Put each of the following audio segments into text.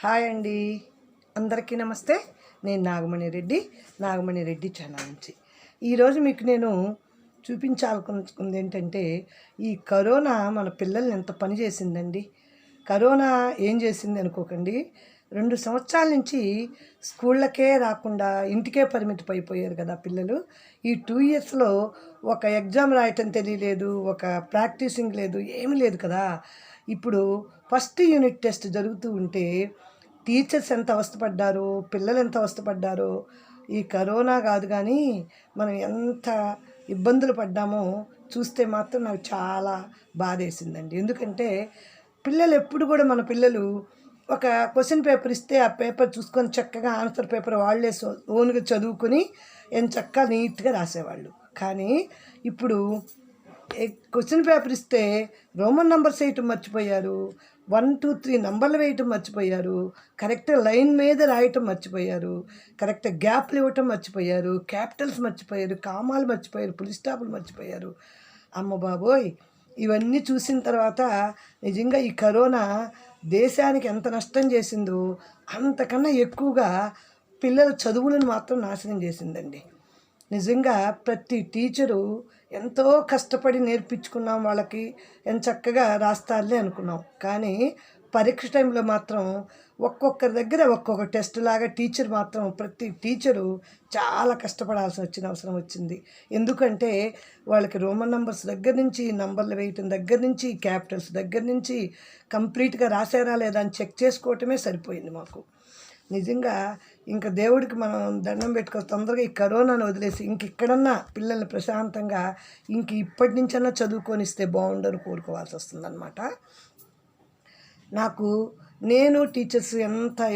Hi అండి, అందరికీ నమస్తే. నేను నాగమణి రెడ్డి ఛానల్ నుంచి ఈరోజు మీకు నేను చూపించాలనుకుంది ఏంటంటే, ఈ కరోనా మన పిల్లల్ని ఎంత పని చేసిందండి. కరోనా ఏం చేసింది అనుకోకండి, 2 సంవత్సరాల నుంచి స్కూళ్ళకే రాకుండా ఇంటికే పరిమితం అయిపోయారు కదా పిల్లలు. ఈ 2 ఇయర్స్లో ఒక ఎగ్జామ్ రాయటం తెలియలేదు, ఒక ప్రాక్టీసింగ్ లేదు, ఏమీ లేదు కదా. ఇప్పుడు ఫస్ట్ యూనిట్ టెస్ట్ జరుగుతూ ఉంటే టీచర్స్ ఎంత అవస్థపడ్డారో, పిల్లలు ఎంత అవస్థపడ్డారో. ఈ కరోనా కాదు కానీ మనం ఎంత ఇబ్బందులు పడ్డామో చూస్తే మాత్రం నాకు చాలా బాధేసిందండి. ఎందుకంటే పిల్లలు ఎప్పుడు కూడా మన పిల్లలు ఒక క్వశ్చన్ పేపర్ ఇస్తే ఆ పేపర్ చూసుకొని చక్కగా ఆన్సర్ పేపర్ వాళ్ళే ఓన్గా చదువుకొని చక్కగా నీట్గా రాసేవాళ్ళు. కానీ ఇప్పుడు క్వశ్చన్ పేపర్ ఇస్తే రోమన్ నంబర్స్ వేయటం మర్చిపోయారు, 1, 2, 3 నంబర్లు వేయటం మర్చిపోయారు, కరెక్ట్ లైన్ మీద రాయటం మర్చిపోయారు, కరెక్ట్ గ్యాప్లు ఇవ్వటం మర్చిపోయారు, క్యాపిటల్స్ మర్చిపోయారు, కామాలు మర్చిపోయారు, పులి స్టాపులు మర్చిపోయారు. అమ్మ బాబోయ్, ఇవన్నీ చూసిన తర్వాత నిజంగా ఈ కరోనా దేశానికి ఎంత నష్టం చేసిందో అంతకన్నా ఎక్కువగా పిల్లల చదువులను మాత్రం నాశనం చేసిందండి. నిజంగా ప్రతి టీచరు ఎంతో కష్టపడి నేర్పించుకున్నాం, వాళ్ళకి ఎంత చక్కగా రాస్తారులే అనుకున్నాం. కానీ పరీక్ష టైంలో మాత్రం ఒక్కొక్కరి దగ్గర ఒక్కొక్క టెస్ట్ లాగా టీచర్ మాత్రం ప్రతి టీచరు చాలా కష్టపడాల్సి వచ్చిన అవసరం వచ్చింది. ఎందుకంటే వాళ్ళకి రోమన్ నంబర్స్ దగ్గర నుంచి, నంబర్లు వేయటం దగ్గర నుంచి, క్యాపిటల్స్ దగ్గర నుంచి కంప్లీట్గా రాసారా లేదా అని చెక్ చేసుకోవటమే సరిపోయింది మాకు. నిజంగా ఇంకా దేవుడికి మనం దండం పెట్టుకొని తొందరగా ఈ కరోనాను వదిలేసి ఇక్కడన్నా పిల్లల్ని ప్రశాంతంగా ఇప్పటి నుంచన్నా చదువుకొనిస్తే బాగుండని కోరుకోవాల్సి వస్తుందన్నమాట. నేను టీచర్స్ ఎంత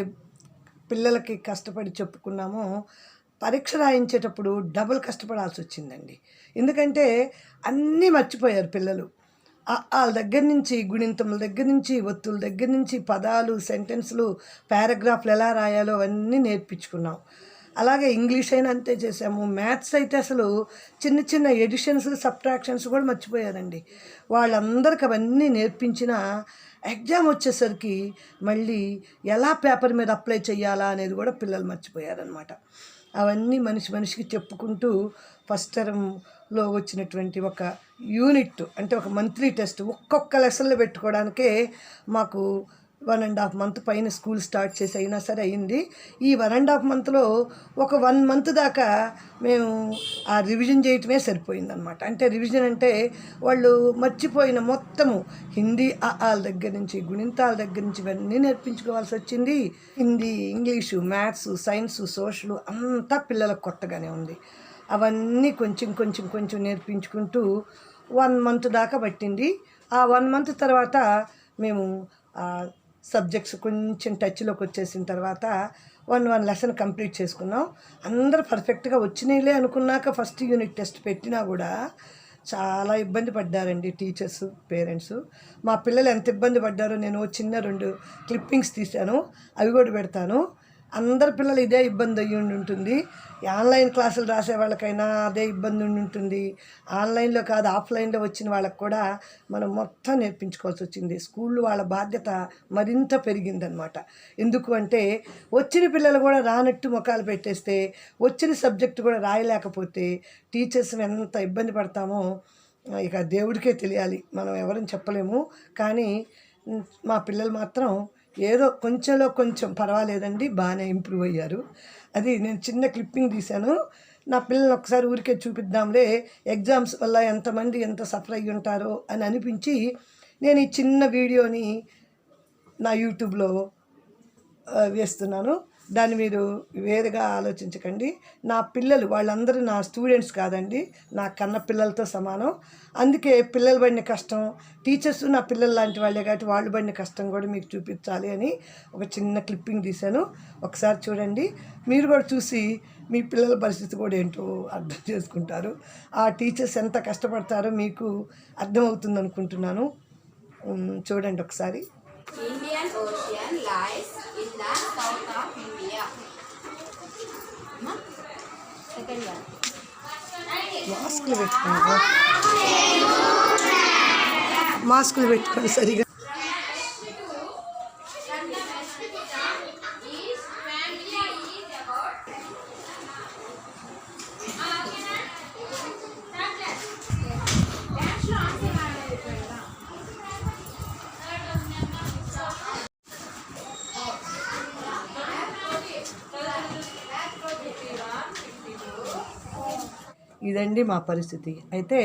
పిల్లలకి కష్టపడి చెప్పుకున్నామో పరీక్ష రాయించేటప్పుడు డబుల్ కష్టపడాల్సి వచ్చిందండి. ఎందుకంటే అన్నీ మర్చిపోయారు పిల్లలు. వాళ్ళ దగ్గర నుంచి, గుణింతముల దగ్గర నుంచి, ఒత్తుల దగ్గర నుంచి, పదాలు, సెంటెన్స్లు, పారాగ్రాఫ్లు ఎలా రాయాలో అవన్నీ నేర్పించుకున్నాం. అలాగే ఇంగ్లీష్ అయినా అంతే చేసాము. మ్యాథ్స్ అయితే అసలు చిన్న చిన్న ఎడిషన్స్, సబ్ట్రాక్షన్స్ కూడా మర్చిపోయారండి. వాళ్ళందరికీ అవన్నీ నేర్పించిన ఎగ్జామ్ వచ్చేసరికి మళ్ళీ ఎలా పేపర్ మీద అప్లై చేయాలా అనేది కూడా పిల్లలు మర్చిపోయారనమాట. అవన్నీ మనిషికి చెప్పుకుంటూ ఫస్ట్ టర్మ్లో వచ్చినటువంటి ఒక యూనిట్ అంటే ఒక మంత్లీ టెస్ట్ ఒక్కొక్క లెసన్లో పెట్టుకోవడానికే మాకు 1.5 మంత్ పైన స్కూల్ స్టార్ట్ చేసి అయినా సరే అయింది. ఈ 1.5 మంత్లో ఒక 1 మంత్ దాకా మేము ఆ రివిజన్ చేయటమే సరిపోయిందనమాట. అంటే రివిజన్ అంటే వాళ్ళు మర్చిపోయిన మొత్తము హిందీ వాళ్ళ దగ్గర నుంచి, గుణింతాల దగ్గర నుంచి ఇవన్నీ నేర్పించుకోవాల్సి వచ్చింది. Hindi, English, maths, science, social అంతా పిల్లలకు కొత్తగానే ఉంది. అవన్నీ కొంచెం నేర్పించుకుంటూ 1 మంత్ దాకా పట్టింది. ఆ 1 మంత్ తర్వాత మేము సబ్జెక్ట్స్ కొంచెం టచ్లోకి వచ్చేసిన తర్వాత 1 లెసన్ కంప్లీట్ చేసుకున్నాం. అందరూ పర్ఫెక్ట్గా వచ్చినాయిలే అనుకున్నాక ఫస్ట్ యూనిట్ టెస్ట్ పెట్టినా కూడా చాలా ఇబ్బంది పడ్డారండి టీచర్స్, పేరెంట్స్. మా పిల్లలు ఎంత ఇబ్బంది పడ్డారో నేను చిన్న 2 క్లిప్పింగ్స్ తీశాను, అవి కూడా పెడతాను. అందరి పిల్లలు ఇదే ఇబ్బంది అయ్యి ఉంటుంది. ఆన్లైన్ క్లాసులు రాసే వాళ్ళకైనా అదే ఇబ్బంది ఉంటుంది. ఆన్లైన్లో కాదు ఆఫ్లైన్లో వచ్చిన వాళ్ళకి కూడా మనం మొత్తం నేర్పించుకోవాల్సి వచ్చింది. స్కూళ్ళు వాళ్ళ బాధ్యత మరింత పెరిగిందనమాట. ఎందుకు అంటే వచ్చిన పిల్లలు కూడా రానట్టు ముఖాలు పెట్టేస్తే, వచ్చిన సబ్జెక్టు కూడా రాయలేకపోతే టీచర్స్ ఎంత ఇబ్బంది పడతామో ఇక దేవుడికే తెలియాలి, మనం ఎవరని చెప్పలేము. కానీ మా పిల్లలు మాత్రం ఏదో కొంచెం పర్వాలేదండి, బాగానే ఇంప్రూవ్ అయ్యారు. అది నేను చిన్న క్లిప్పింగ్ తీశాను. నా పిల్లలు ఒకసారి ఊరికే చూపిద్దాంలే, ఎగ్జామ్స్ వల్ల ఎంతమంది ఎంత సఫర్ అయ్యి ఉంటారో అని అనిపించి నేను ఈ చిన్న వీడియోని నా యూట్యూబ్లో వేస్తున్నాను. దాన్ని మీరు వేరుగా ఆలోచించకండి. నా పిల్లలు వాళ్ళందరూ నా స్టూడెంట్స్ కాదండి, నా కన్న పిల్లలతో సమానం. అందుకే పిల్లలు పడిన కష్టం, టీచర్స్ నా పిల్లలు లాంటి వాళ్ళే కాబట్టి వాళ్ళు పడిన కష్టం కూడా మీకు చూపించాలి అని ఒక చిన్న క్లిప్పింగ్ తీశాను. ఒకసారి చూడండి, మీరు కూడా చూసి మీ పిల్లల పరిస్థితి కూడా ఏంటో అర్థం చేసుకుంటారు. ఆ టీచర్స్ ఎంత కష్టపడతారో మీకు అర్థమవుతుంది అనుకుంటున్నాను. చూడండి ఒకసారి. Indian Ocean lies in the south of India. Second one. మాస్కులు పెట్టుకోండి సరిగా. ఇదండి మా పరిస్థితి. అయితే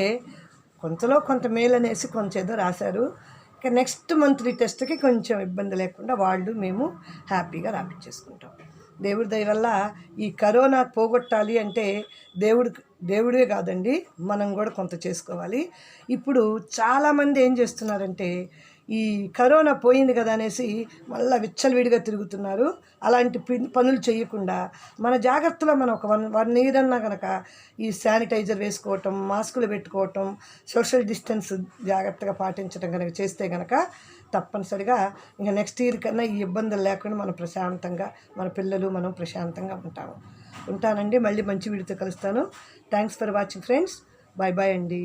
కొంతలో కొంత మేలు అనేసి కొంచెం ఏదో రాశారు. ఇక నెక్స్ట్ మంత్లీ టెస్ట్‌కి కొంచెం ఇబ్బంది లేకుండా వాళ్ళు మేము హ్యాపీగా రాపిచ్చేసుకుంటాం. దేవుడి దయ వల్ల ఈ కరోనా పోగొట్టాలి అంటే దేవుడే కాదండి, మనం కూడా కొంత చేసుకోవాలి. ఇప్పుడు చాలామంది ఏం చేస్తున్నారంటే ఈ కరోనా పోయింది కదా అనేసి మళ్ళీ విచ్చలవిడిగా తిరుగుతున్నారు. అలాంటి పనులు చేయకుండా మన జాగ్రత్తలో మనం ఒక వన్ ఇయర్ అన్నా కనుక ఈ శానిటైజర్ వేసుకోవటం, మాస్కులు పెట్టుకోవటం, సోషల్ డిస్టెన్స్ జాగ్రత్తగా పాటించడం కనుక చేస్తే కనుక తప్పనిసరిగా ఇంకా నెక్స్ట్ ఇయర్ కన్నా ఈ ఇబ్బందులు లేకుండా మనం ప్రశాంతంగా, మన పిల్లలు మనం ప్రశాంతంగా ఉంటానండి. మళ్ళీ మంచి వీడియోతో కలుస్తాను. Thanks for watching friends. Bye bye అండి.